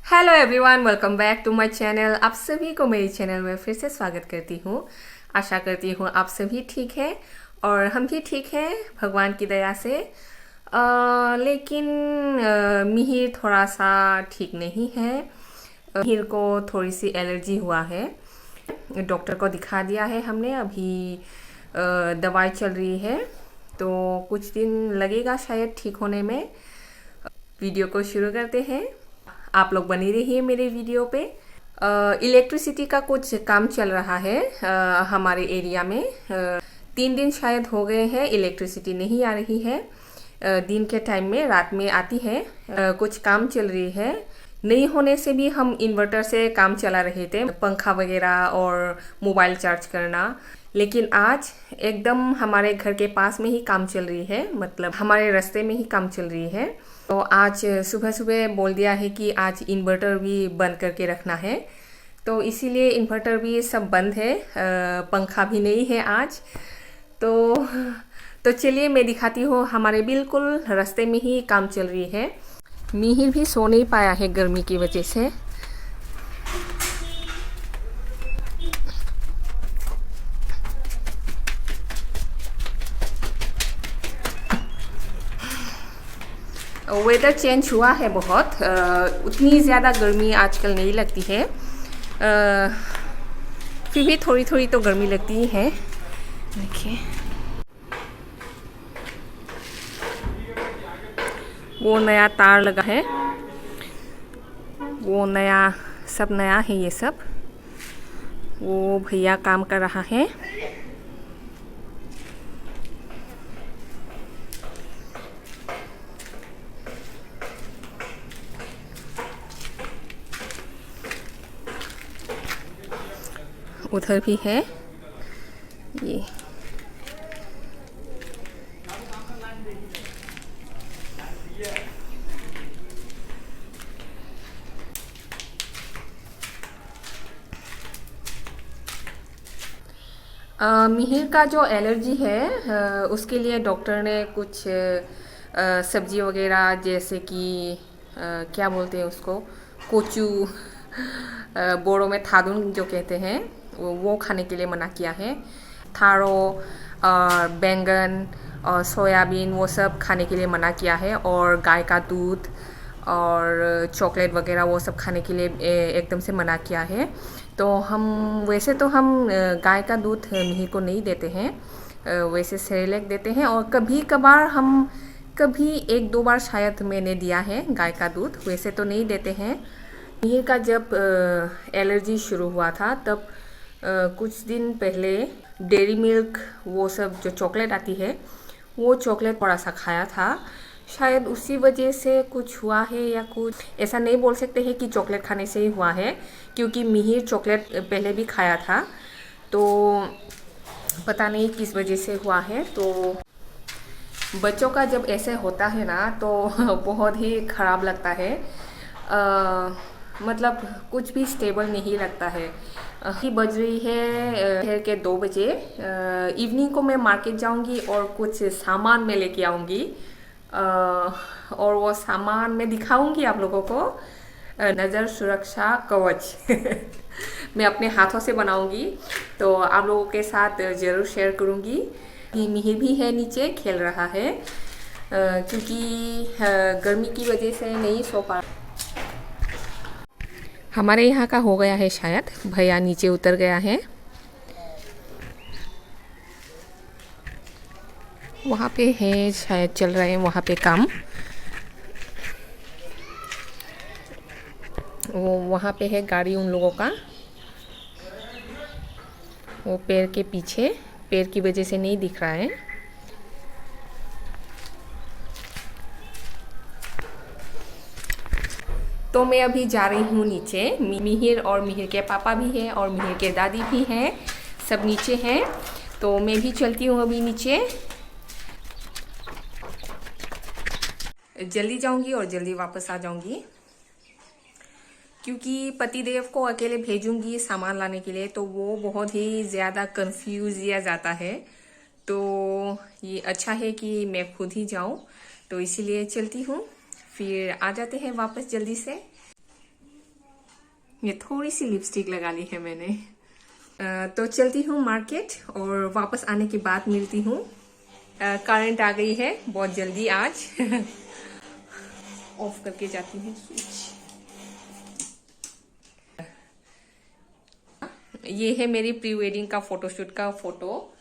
Hello everyone, welcome back to my channel. आप सभी को मेरे चैनल में फिर से स्वागत करती हूँ। आशा करती हूँ आप सभी ठीक हैं और हम भी ठीक हैं भगवान की दया से। लेकिन मिहिर थोड़ा सा ठीक नहीं है। मिहिर को थोड़ी सी एलर्जी हुआ है। डॉक्टर को दिखा दिया है हमने, अभी दवाई चल रही है तो कुछ दिन लगेगा शायद ठीक होने में। वीडियो को शुरू करते हैं। आप लोग बने रहिए मेरे वीडियो पे। इलेक्ट्रिसिटी का कुछ काम चल रहा है हमारे एरिया में। 3 दिन शायद हो गए हैं इलेक्ट्रिसिटी नहीं आ रही है। दिन के टाइम में, रात में आती है। कुछ काम चल रही है। नहीं होने से भी हम इन्वर्टर से काम चला रहे थे, पंखा वगैरह और मोबाइल चार्ज करना। लेकिन आज एकदम हमारे घर के पास में ही काम चल रही है, मतलब हमारे रास्ते में ही काम चल रही है। तो आज सुबह सुबह बोल दिया है कि आज इन्वर्टर भी बंद करके रखना है, तो इसीलिए इन्वर्टर भी सब बंद है। पंखा भी नहीं है आज। तो चलिए मैं दिखाती हूँ। हमारे बिल्कुल रास्ते में ही काम चल रही है। मिहिर भी सो नहीं पाया है गर्मी की वजह से। वेदर चेंज हुआ है बहुत। उतनी ज़्यादा गर्मी आजकल नहीं लगती है। फिर भी थोड़ी थोड़ी तो गर्मी लगती ही है। देखिए, वो नया तार लगा है, वो नया, सब नया है ये सब। वो भैया काम कर रहा है। उधर भी है ये। मिहिर का जो एलर्जी है, उसके लिए डॉक्टर ने कुछ सब्जी वगैरह, जैसे कि क्या बोलते हैं उसको, कोचू, बोड़ो में थादुन जो कहते हैं, वो खाने के लिए मना किया है। थारो और बैंगन और सोयाबीन वो सब खाने के लिए मना किया है। और गाय का दूध और चॉकलेट वगैरह वो सब खाने के लिए एकदम से मना किया है। तो हम वैसे तो हम गाय का दूध मिहिर को नहीं देते हैं, वैसे सेरेलैक देते हैं। और कभी कभार हम, कभी 1-2 बार शायद मैंने दिया है गाय का दूध, वैसे तो नहीं देते हैं। मिहिर का जब एलर्जी शुरू हुआ था तब कुछ दिन पहले डेयरी मिल्क वो सब जो चॉकलेट आती है, वो चॉकलेट थोड़ा सा खाया था। शायद उसी वजह से कुछ हुआ है, या कुछ ऐसा नहीं बोल सकते हैं कि चॉकलेट खाने से ही हुआ है, क्योंकि मिहिर चॉकलेट पहले भी खाया था। तो पता नहीं किस वजह से हुआ है। तो बच्चों का जब ऐसे होता है ना तो बहुत ही ख़राब लगता है। मतलब कुछ भी स्टेबल नहीं लगता है। ही बज रही है दोपहर के 2 बजे। इवनिंग को मैं मार्केट जाऊंगी और कुछ सामान मैं लेके आऊंगी, और वो सामान मैं दिखाऊंगी आप लोगों को। नज़र सुरक्षा कवच मैं अपने हाथों से बनाऊंगी, तो आप लोगों के साथ ज़रूर शेयर करूंगी। मिहिर भी है नीचे खेल रहा है, क्योंकि गर्मी की वजह से नहीं सो पा। हमारे यहाँ का हो गया है शायद, भैया नीचे उतर गया है। वहाँ पे है शायद, चल रहे हैं वहाँ पे काम। वो वहाँ पे है गाड़ी उन लोगों का। वो पेड़ के पीछे, पेड़ की वजह से नहीं दिख रहा है। तो मैं अभी जा रही हूँ नीचे। मिहिर और मिहिर के पापा भी हैं और मिहिर के दादी भी हैं, सब नीचे हैं। तो मैं भी चलती हूँ अभी नीचे। जल्दी जाऊंगी और जल्दी वापस आ जाऊंगी, क्योंकि पतिदेव को अकेले भेजूंगी सामान लाने के लिए तो वो बहुत ही ज़्यादा कंफ्यूज किया जाता है। तो ये अच्छा है कि मैं खुद ही जाऊं, तो इसीलिए चलती हूँ। फिर आ जाते हैं वापस जल्दी से। ये थोड़ी सी लिपस्टिक लगा ली है मैंने। तो चलती हूँ मार्केट और वापस आने के बाद मिलती हूँ। करंट आ गई है बहुत जल्दी आज। ऑफ करके जाती हूँ स्विच। ये है मेरी प्री वेडिंग का फोटोशूट का फोटो,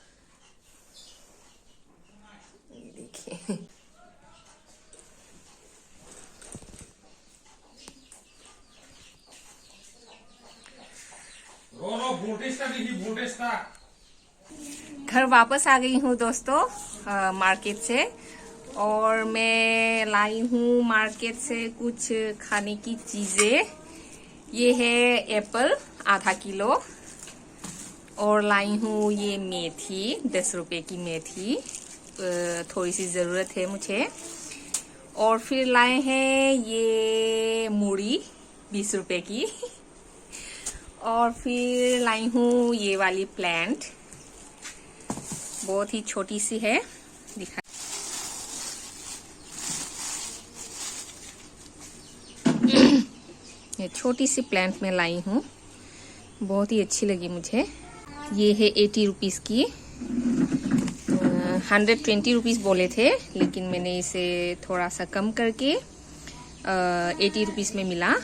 देखिए। घर वापस आ गई हूँ दोस्तों मार्केट से, और मैं लाई हूँ मार्केट से कुछ खाने की चीजें। ये है एप्पल आधा किलो, और लाई हूँ ये मेथी 10 रुपए की मेथी, थोड़ी सी ज़रूरत है मुझे। और फिर लाए हैं ये मूढ़ी 20 रुपए की। और फिर लाई हूँ ये वाली प्लांट, बहुत ही छोटी सी है, दिखा। ये छोटी सी प्लांट में लाई हूँ, बहुत ही अच्छी लगी मुझे। ये है 80 रुपीज़ की। 120 रुपीज़ बोले थे, लेकिन मैंने इसे थोड़ा सा कम करके 80 रुपीज़ में मिला।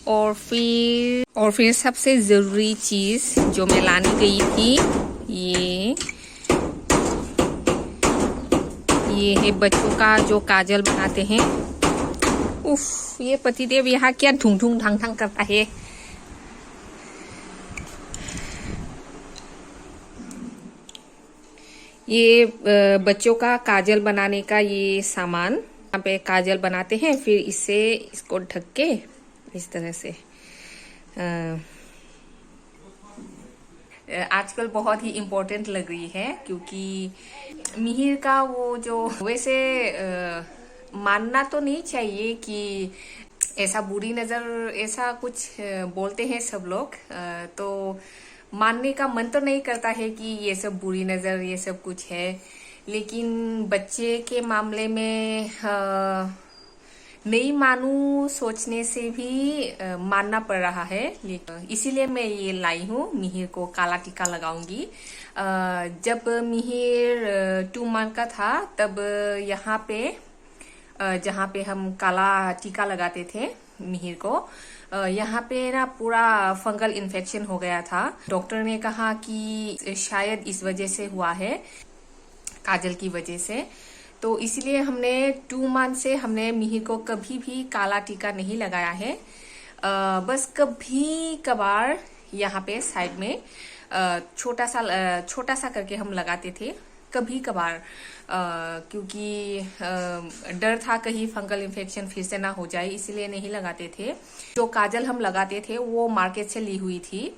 और फिर सबसे ज़रूरी चीज़ जो मैं लाने गई थी, ये है बच्चों का जो काजल बनाते हैं। उफ, ये पतिदेव यहाँ क्या ढूंढ ढूंढ ढंग ढंग करता है। ये बच्चों का काजल बनाने का ये सामान, यहाँ पे काजल बनाते हैं, फिर इसको ढक के इस तरह से। आजकल बहुत ही इम्पोर्टेंट लग रही है, क्योंकि मिहिर का वो जो, वैसे मानना तो नहीं चाहिए कि ऐसा बुरी नज़र, ऐसा कुछ बोलते हैं सब लोग, तो मानने का मन तो नहीं करता है कि ये सब बुरी नज़र, ये सब कुछ है। लेकिन बच्चे के मामले में नहीं मानूं सोचने से भी मानना पड़ रहा है। इसीलिए मैं ये लाई हूँ, मिहिर को काला टीका लगाऊंगी। जब मिहिर 2 मंथ का था, तब यहाँ पे जहाँ पे हम काला टीका लगाते थे मिहिर को, यहाँ पे ना पूरा फंगल इन्फेक्शन हो गया था। डॉक्टर ने कहा कि शायद इस वजह से हुआ है, काजल की वजह से। तो इसलिए हमने 2 मंथ से हमने मिहिर को कभी भी काला टीका नहीं लगाया है। बस कभी कभार यहाँ पे साइड में छोटा सा करके हम लगाते थे, कभी कभार, क्योंकि डर था कहीं फंगल इन्फेक्शन फिर से ना हो जाए, इसलिए नहीं लगाते थे। जो काजल हम लगाते थे वो मार्केट से ली हुई थी।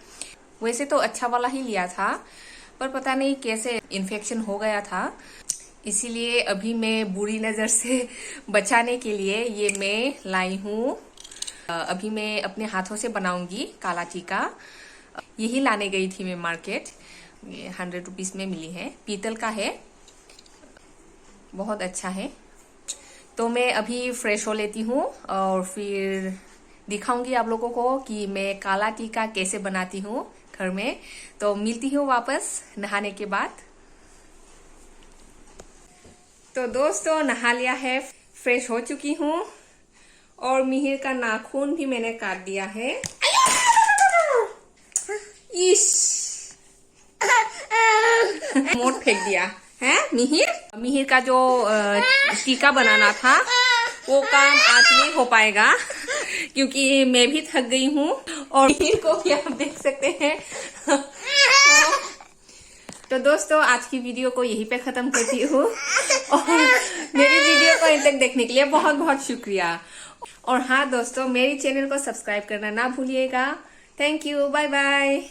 वैसे तो अच्छा वाला ही लिया था, पर पता नहीं कैसे इन्फेक्शन हो गया था। इसीलिए अभी मैं बुरी नज़र से बचाने के लिए ये मैं लाई हूँ। अभी मैं अपने हाथों से बनाऊंगी काला टीका। यही लाने गई थी मैं मार्केट, 100 रुपीज़ में मिली है, पीतल का है, बहुत अच्छा है। तो मैं अभी फ्रेश हो लेती हूँ और फिर दिखाऊंगी आप लोगों को कि मैं काला टीका कैसे बनाती हूँ घर में। तो मिलती हूँ वापस नहाने के बाद। तो दोस्तों नहा लिया है, फ्रेश हो चुकी हूँ, और मिहिर का नाखून भी मैंने काट दिया है। इश मोट फेंक दिया है मिहिर का जो टीका बनाना था वो काम आज नहीं हो पाएगा, क्योंकि मैं भी थक गई हूँ, और मिहिर को भी आप देख सकते हैं। तो दोस्तों आज की वीडियो को यहीं पे खत्म करती हूँ, और मेरी वीडियो को अंत तक देखने के लिए बहुत बहुत शुक्रिया। और हाँ दोस्तों, मेरी चैनल को सब्सक्राइब करना ना भूलिएगा। Thank you, bye bye.